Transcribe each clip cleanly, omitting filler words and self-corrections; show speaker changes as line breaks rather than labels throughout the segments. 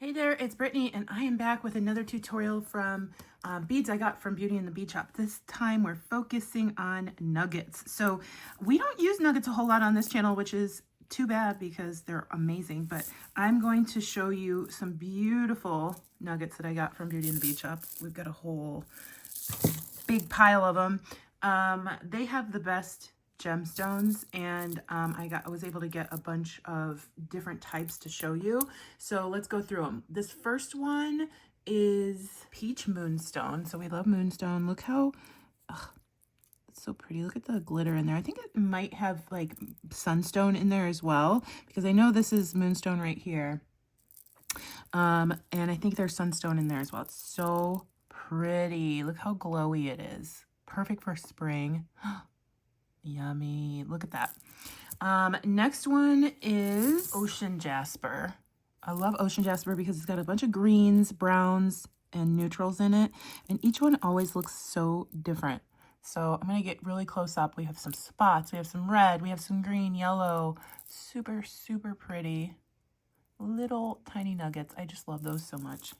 Hey there, it's Brittany, and I am back with another tutorial from beads I got from Beauty and the Bead Shop. This time we're focusing on nuggets. So we don't use nuggets a whole lot on this channel, which is too bad because they're amazing, but I'm going to show you some beautiful nuggets that I got from Beauty and the Bead Shop. We've got a whole big pile of them. They have the best gemstones, and I was able to get a bunch of different types to show you. So let's go through them. This first one is peach moonstone. So we love moonstone. Look how it's so pretty. Look at the glitter in there. I think it might have like sunstone in there as well, because I know this is moonstone right here. And I think there's sunstone in there as well. It's so pretty. Look how glowy it is. Perfect for spring. Yummy. Look at that. Next one is ocean jasper. I love ocean jasper because it's got a bunch of greens, browns, and neutrals in it. And each one always looks so different. So I'm going to get really close up. We have some spots. We have some red. We have some green, yellow. Super, super pretty. Little tiny nuggets. I just love those so much.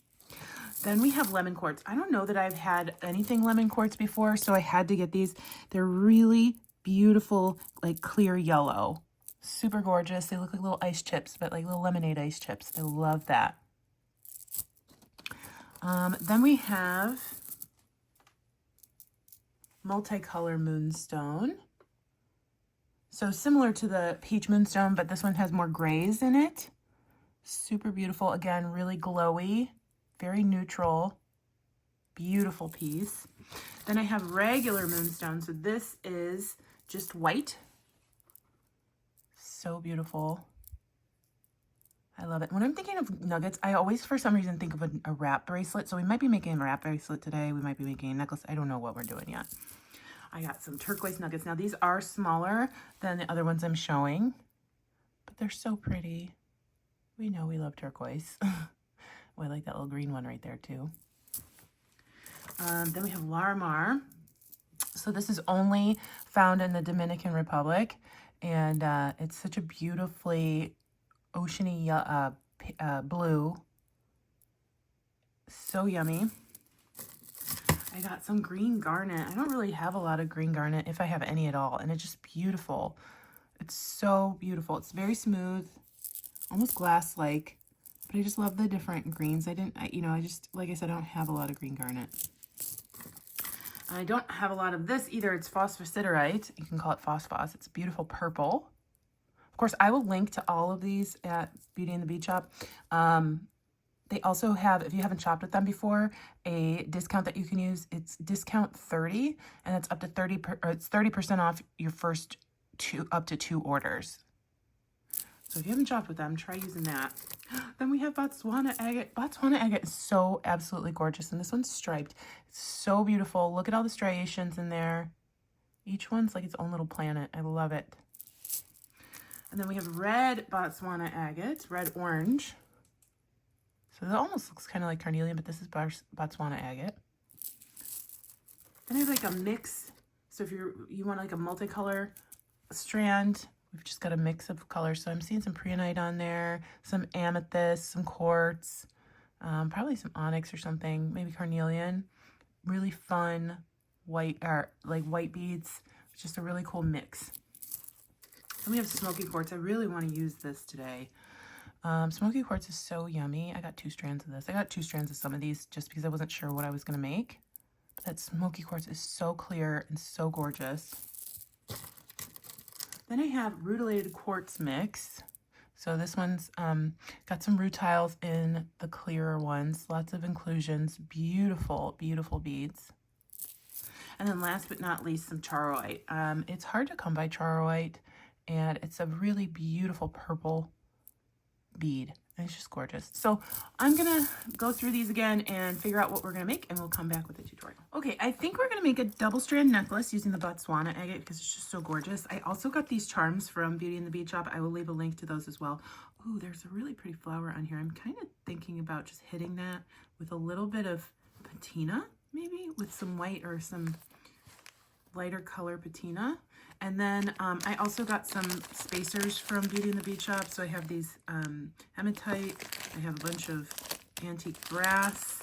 Then we have lemon quartz. I don't know that I've had anything lemon quartz before, so I had to get these. They're really beautiful, like clear yellow. Super gorgeous. They look like little ice chips, but like little lemonade ice chips. I love that. Then we have multicolor moonstone. So similar to the peach moonstone, but this one has more grays in it. Super beautiful. Again, really glowy, very neutral, beautiful piece. Then I have regular moonstone. So this is just white. So beautiful. I love it. When I'm thinking of nuggets, I always, for some reason, think of a wrap bracelet. So we might be making a wrap bracelet today. We might be making a necklace. I don't know what we're doing yet. I got some turquoise nuggets. Now, these are smaller than the other ones I'm showing, but they're so pretty. We know we love turquoise. Oh, I like that little green one right there, too. Then we have Larimar. So this is only found in the Dominican Republic, and it's such a beautifully oceany blue. So yummy. I got some green garnet. I don't really have a lot of green garnet, if I have any at all, and it's just beautiful. It's so beautiful. It's very smooth, almost glass-like, but I just love the different greens. I just, like I said, I don't have a lot of green garnet. I don't have a lot of this either. It's phosphosiderite. You can call it phosphos. It's beautiful purple. Of course, I will link to all of these at Beauty and the Bead Shop. They also have, if you haven't shopped with them before, a discount that you can use. It's discount 30, and it's up to 30% off your first up to 2 orders. So if you haven't shopped with them, try using that. Then we have Botswana Agate. Botswana Agate is so absolutely gorgeous, and this one's striped. It's so beautiful. Look at all the striations in there. Each one's like its own little planet. I love it. And then we have red Botswana Agate, red-orange. So that almost looks kind of like carnelian, but this is Botswana Agate. Then I have like a mix. So if you want like a multicolor strand, we've just got a mix of colors. So I'm seeing some preonite on there, some amethyst, some quartz, probably some onyx or something, maybe carnelian. Really fun white, like white beads. It's just a really cool mix. Then we have smoky quartz. I really want to use this today. Smoky quartz is so yummy. I got 2 strands of this. I got 2 strands of some of these just because I wasn't sure what I was going to make. But that smoky quartz is so clear and so gorgeous. Then I have rutilated quartz mix. So this one's got some rutiles in the clearer ones. Lots of inclusions. Beautiful, beautiful beads. And then last but not least, some charoite. It's hard to come by charoite, and it's a really beautiful purple bead. It's just gorgeous. So I'm gonna go through these again and figure out what we're gonna make, and we'll come back with a tutorial. Okay, I think we're gonna make a double-strand necklace using the Botswana Agate because it's just so gorgeous. I also got these charms from Beauty and the Bead Shop. I will leave a link to those as well. Ooh, there's a really pretty flower on here. I'm kind of thinking about just hitting that with a little bit of patina, maybe with some white or some lighter color patina. And then I also got some spacers from Beauty and the Bead Shop. So I have these hematite. I have a bunch of antique brass.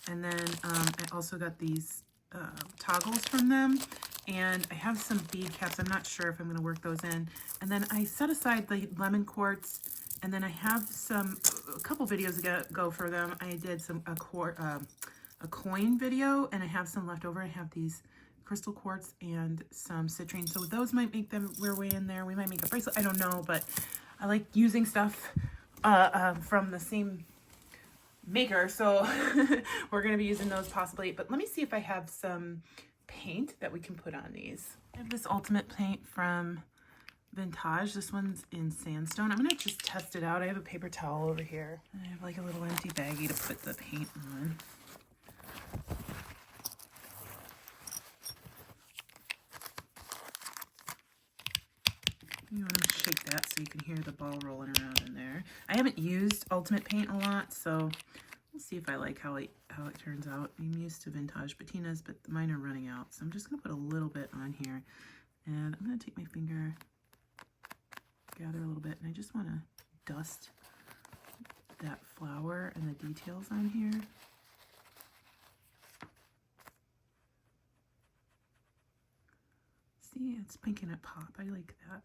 And then I also got these toggles from them. And I have some bead caps. I'm not sure if I'm going to work those in. And then I set aside the lemon quartz. And then I have a couple videos ago for them. I did a coin video, and I have some left over. I have these crystal quartz and some citrine. So those might make them their way in there. We might make a bracelet. I don't know, but I like using stuff from the same maker. So we're going to be using those possibly. But let me see if I have some paint that we can put on these. I have this ultimate paint from Vintage. This one's in sandstone. I'm going to just test it out. I have a paper towel over here. I have like a little empty baggie to put the paint on. You want to shake that so you can hear the ball rolling around in there. I haven't used ultimate paint a lot, so we'll see if I like how it turns out. I'm used to Vintage Patinas, but mine are running out, so I'm just going to put a little bit on here. And I'm going to take my finger, gather a little bit, and I just want to dust that flower and the details on here. See, it's making it pop. I like that.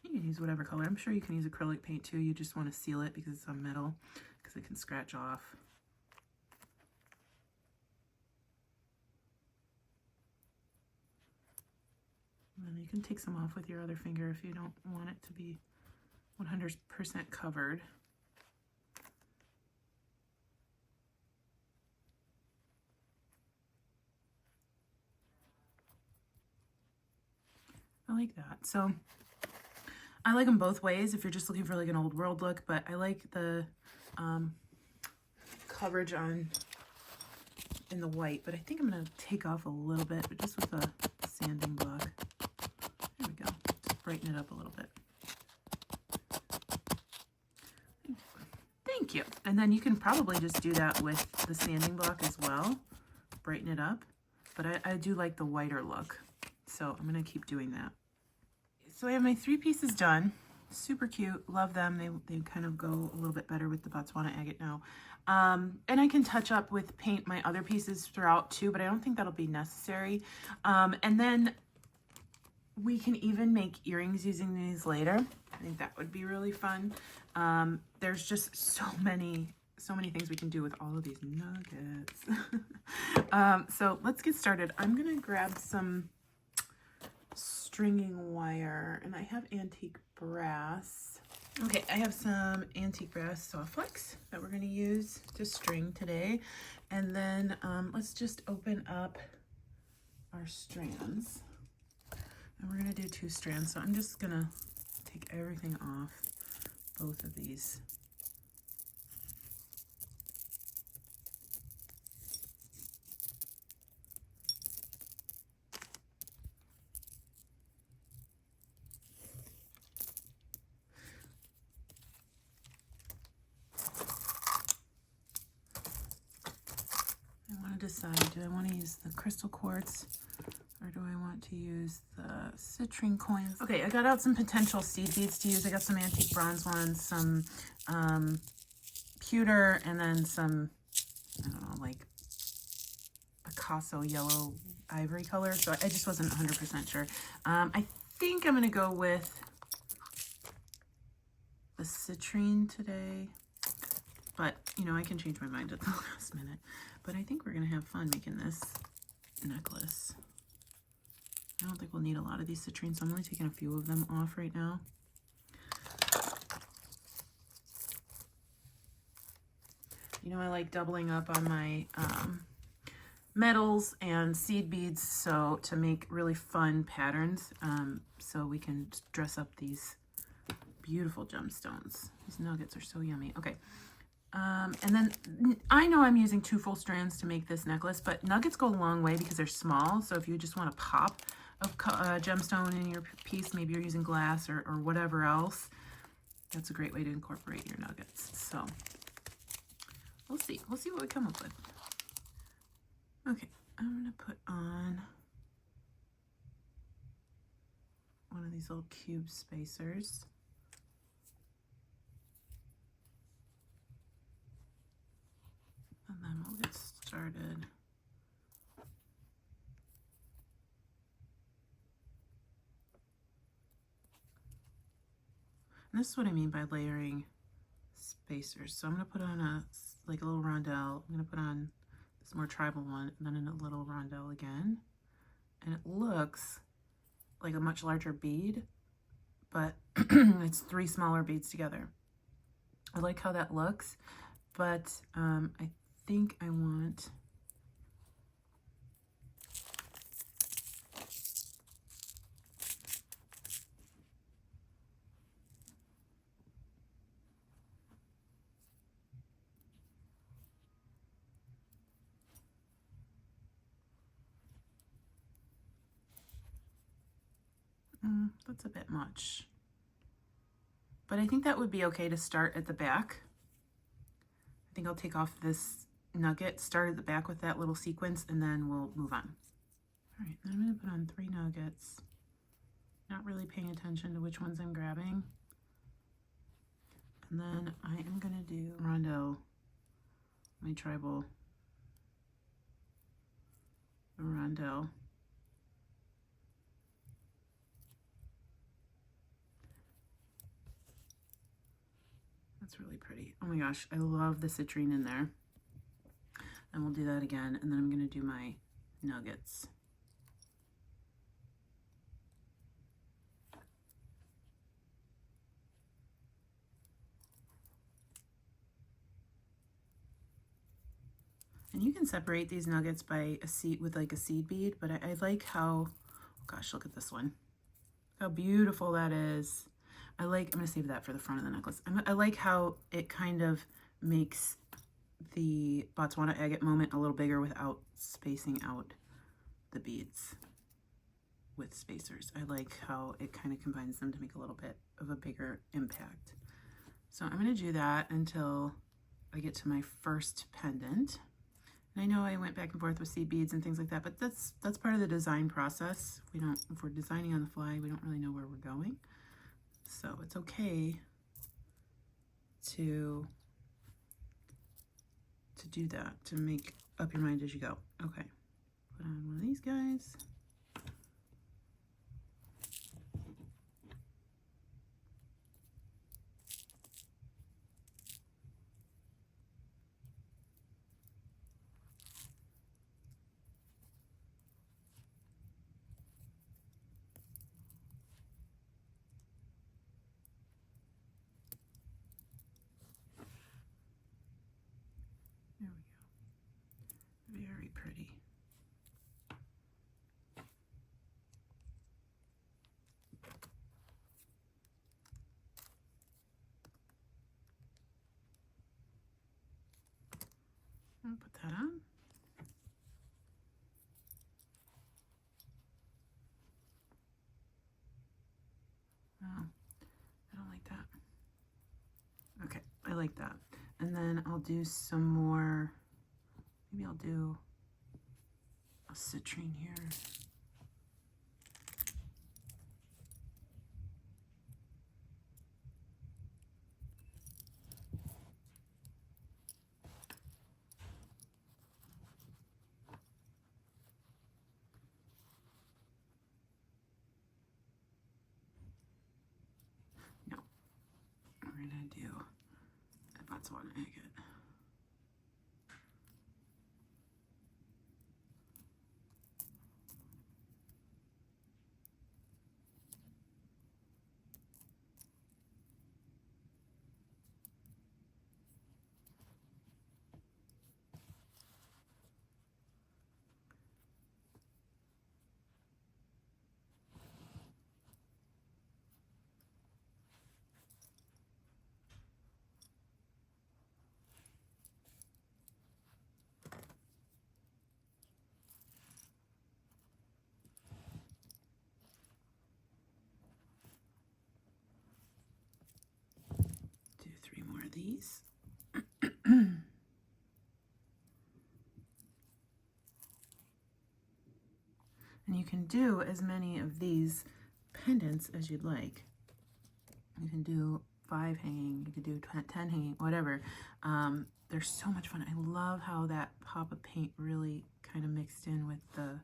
You can use whatever color. I'm sure you can use acrylic paint too. You just want to seal it because it's on metal, because it can scratch off. And you can take some off with your other finger if you don't want it to be 100% covered. I like that. So I like them both ways if you're just looking for like an old world look, but I like the coverage in the white, but I think I'm going to take off a little bit, but just with a sanding block. There we go. Just brighten it up a little bit. Thank you. And then you can probably just do that with the sanding block as well. Brighten it up. But I do like the whiter look. So I'm going to keep doing that. So I have my 3 pieces done. Super cute. Love them. They kind of go a little bit better with the Botswana Agate now. And I can touch up with paint my other pieces throughout too, but I don't think that'll be necessary. And then we can even make earrings using these later. I think that would be really fun. There's just so many things we can do with all of these nuggets. So let's get started. I'm going to grab some stringing wire, and I have antique brass. Okay, I have some antique brass soft flex that we're going to use to string today. And then let's just open up our strands. And we're going to do 2 strands. So I'm just going to take everything off both of these. Decide, do I want to use the crystal quartz or do I want to use the citrine coins? Okay, I got out some potential seed beads to use. I got some antique bronze ones, some pewter, and then some, I don't know, like Picasso yellow ivory color. So I just wasn't 100% sure. I think I'm going to go with the citrine today. But, you know, I can change my mind at the last minute. But I think we're going to have fun making this necklace. I don't think we'll need a lot of these citrines, so I'm only taking a few of them off right now. You know, I like doubling up on my metals and seed beads so to make really fun patterns so we can dress up these beautiful gemstones. These nuggets are so yummy. Okay. And then I know I'm using 2 full strands to make this necklace, but nuggets go a long way because they're small. So if you just want to pop a gemstone in your piece, maybe you're using glass or whatever else, that's a great way to incorporate your nuggets. So we'll see what we come up with. Okay, I'm going to put on one of these little cube spacers. started. And this is what I mean by layering spacers. So I'm going to put on a little rondelle. I'm going to put on this more tribal one, and then a little rondelle again. And it looks like a much larger bead, but it's 3 smaller beads together. I like how that looks, but I think I want that's a bit much. But I think that would be okay to start at the back. I think I'll take off this nugget, start at the back with that little sequence, and then we'll move on. All right, then I'm going to put on 3 nuggets. Not really paying attention to which ones I'm grabbing. And then I am going to do rondelle, my tribal rondelle. That's really pretty. Oh my gosh, I love the citrine in there. And we'll do that again, and then I'm going to do my nuggets. And you can separate these nuggets by a seed with like a seed bead, but I like how, oh gosh, look at this one. How beautiful that is. I'm going to save that for the front of the necklace. I like how it kind of makes the Botswana Agate moment a little bigger without spacing out the beads with spacers. I like how it kind of combines them to make a little bit of a bigger impact. So I'm going to do that until I get to my first pendant. And I know I went back and forth with seed beads and things like that, but that's part of the design process. If we're designing on the fly, we don't really know where we're going. So it's okay to do that, to make up your mind as you go. Okay, put on one of these guys. There we go. Very pretty. I'll put that on. Oh, I don't like that. Okay, I like that. And then I'll do some more, maybe I'll do a citrine here. No, we're gonna do a Botswana Agate. Do 3 more of these. And you can do as many of these pendants as you'd like. You can do 5 hanging, you could do 10 hanging, whatever. They're so much fun. I love how that pop of paint really kind of mixed in with the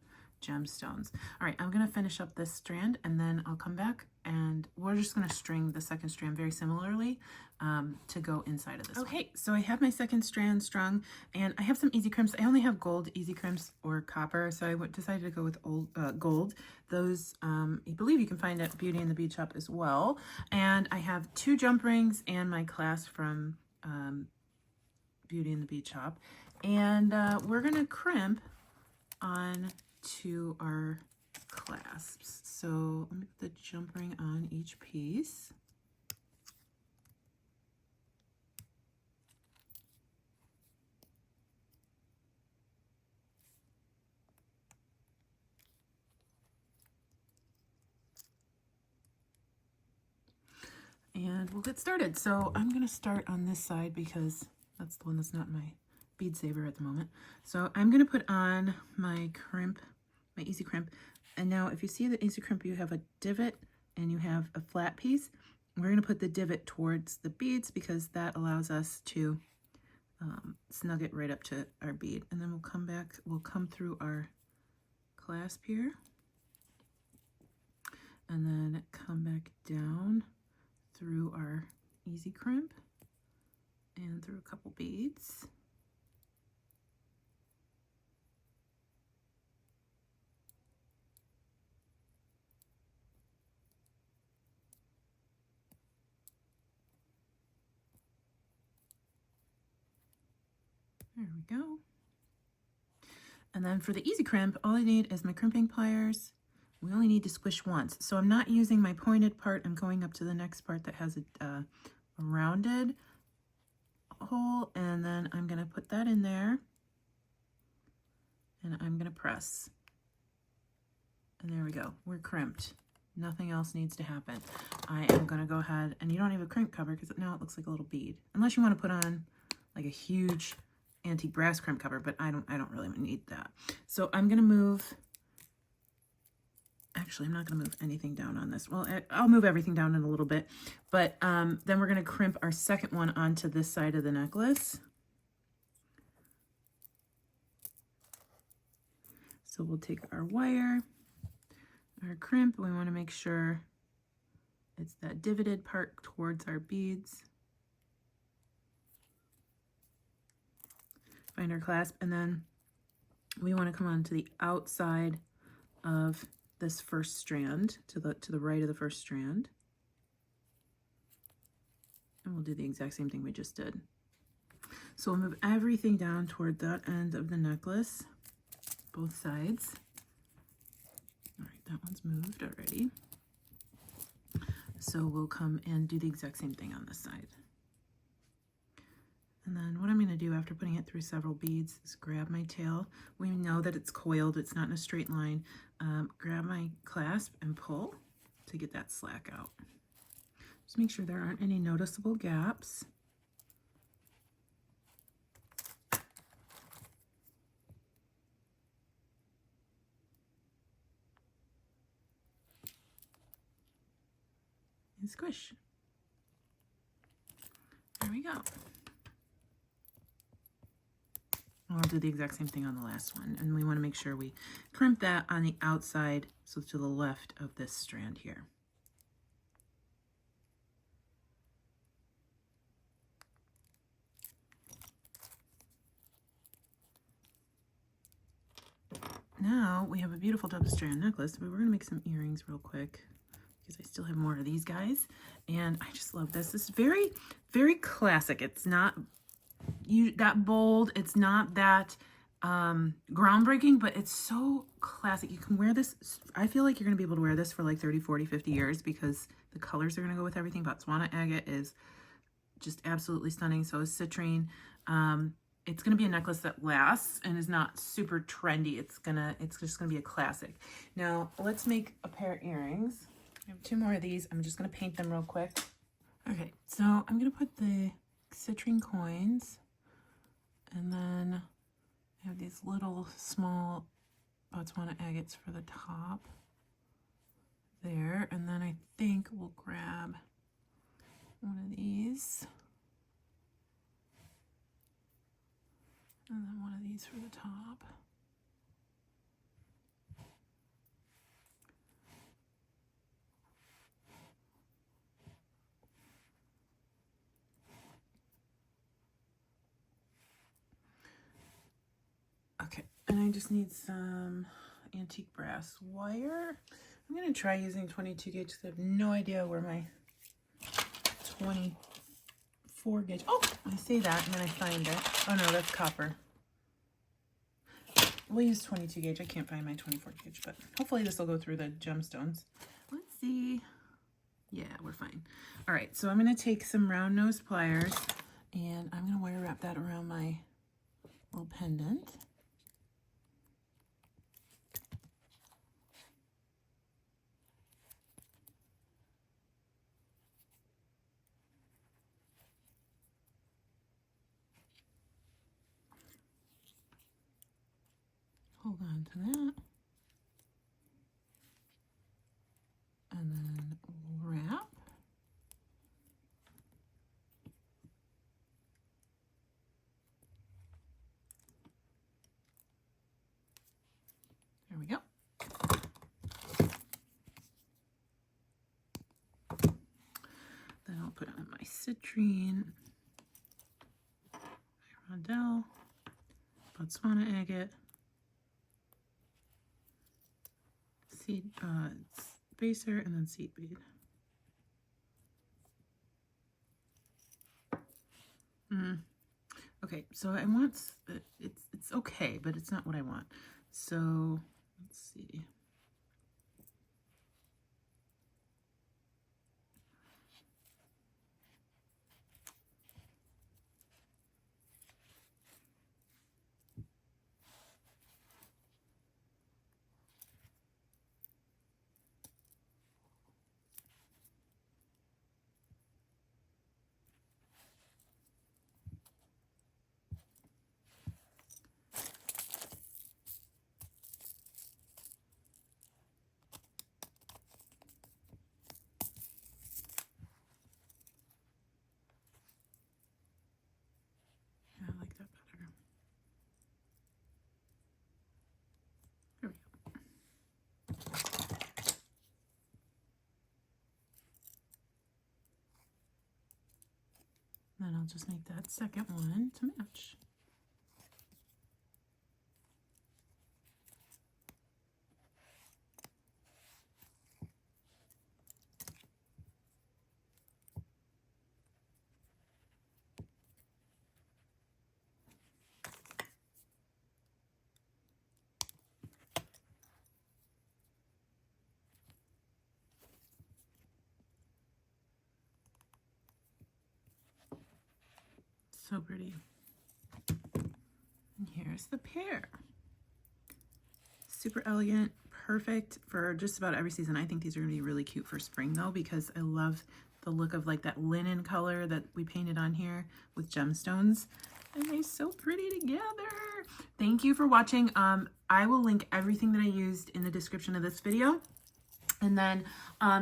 gemstones. All right, I'm gonna finish up this strand and then I'll come back and we're just gonna string the second strand very similarly to go inside of this one. Okay, so I have my second strand strung and I have some easy crimps. I only have gold easy crimps or copper, so I decided to go with gold. Those, I believe you can find at Beauty and the Bead Shop as well. And I have 2 jump rings and my clasp from Beauty and the Bead Shop. And we're gonna crimp on to our clasps. So let me put the jump ring on each piece. And we'll get started. So I'm going to start on this side because that's the one that's not my bead saver at the moment. So I'm going to put on my crimp, my easy crimp. And now if you see the easy crimp, you have a divot and you have a flat piece. We're going to put the divot towards the beads because that allows us to snug it right up to our bead. And then we'll come back, we'll come through our clasp here and then come back down through our easy crimp and through a couple beads. There we go. And then for the easy crimp, all I need is my crimping pliers. We only need to squish once. So I'm not using my pointed part. I'm going up to the next part that has a rounded hole. And then I'm going to put that in there. And I'm going to press. And there we go. We're crimped. Nothing else needs to happen. I am going to go ahead, and you don't need a crimp cover because now it looks like a little bead. Unless you want to put on like a huge antique brass crimp cover, but I don't really need that. So I'm going to move. Actually, I'm not going to move anything down on this. Well, I'll move everything down in a little bit, but then we're going to crimp our second one onto this side of the necklace. So we'll take our wire, our crimp, we want to make sure it's that divoted part towards our beads. Find our clasp, and then we want to come on to the outside of this first strand, to the right of the first strand. And we'll do the exact same thing we just did. So we'll move everything down toward that end of the necklace, both sides. All right, that one's moved already. So we'll come and do the exact same thing on this side. And then what I'm going to do after putting it through several beads is grab my tail. We know that it's coiled, it's not in a straight line. Grab my clasp and pull to get that slack out. Just make sure there aren't any noticeable gaps. And squish. There we go. I'll do the exact same thing on the last one, and we want to make sure we crimp that on the outside, so to the left of this strand here. Now we have a beautiful double-strand necklace, but we're going to make some earrings real quick because I still have more of these guys, and I just love this. This is very, very classic. It's not that bold, it's not that groundbreaking, but it's so classic. You can wear this. I feel like you're going to be able to wear this for like 30, 40, 50 years because the colors are going to go with everything. Botswana Agate is just absolutely stunning. So is citrine. It's going to be a necklace that lasts and is not super trendy. It's just going to be a classic. Now let's make a pair of earrings. I have 2 more of these. I'm just going to paint them real quick. Okay, so I'm going to put the citrine coins, and then I have these little small Botswana agates for the top there, and then I think we'll grab one of these. And then one of these for the top. Okay, and I just need some antique brass wire. I'm going to try using 22 gauge because I have no idea where my 24 gauge. Oh, I say that and then I find it. Oh no, that's copper. We'll use 22 gauge. I can't find my 24 gauge, but hopefully this will go through the gemstones. Let's see. Yeah, we're fine. All right, so I'm going to take some round nose pliers and I'm going to wire wrap that around my little pendant. Hold on to that. And then wrap. There we go. Then I'll put on my citrine, my rondelle, Botswana Agate, seed spacer, and then seed bead. Okay, so I want, it's okay, but it's not what I want. So let's see. Then I'll just make that second one to match. So pretty. And here's the pair. Super elegant, perfect for just about every season. I think these are gonna be really cute for spring though, because I love the look of like that linen color that we painted on here with gemstones. And they're so pretty together. Thank you for watching. I will link everything that I used in the description of this video. And then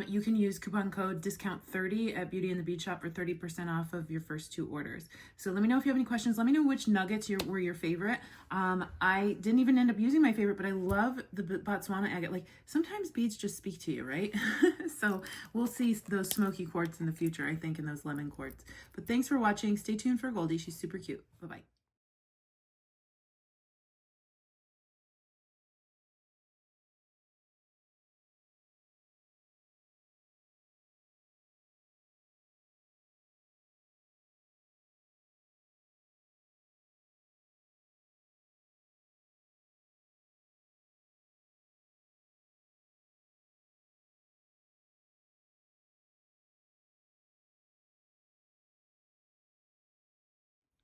you can use coupon code discount30 at Beauty and the Bead Shop for 30% off of your first 2 orders. So let me know if you have any questions. Let me know which nuggets were your favorite. I didn't even end up using my favorite, but I love the Botswana Agate. Like sometimes beads just speak to you, right? So we'll see those smoky quartz in the future, I think, and those lemon quartz. But thanks for watching. Stay tuned for Goldie. She's super cute. Bye-bye.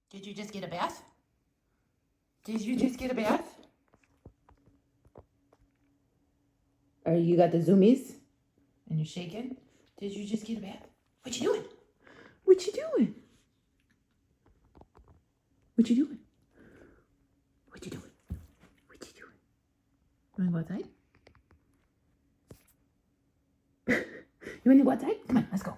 Did you just get a bath? Did you just get a bath? Or you got the zoomies? And you're shaking? Did you just get a bath? What you doing? What you doing? What you doing? What you doing? What you doing? You wanna go outside? You wanna go outside? Come on, let's go.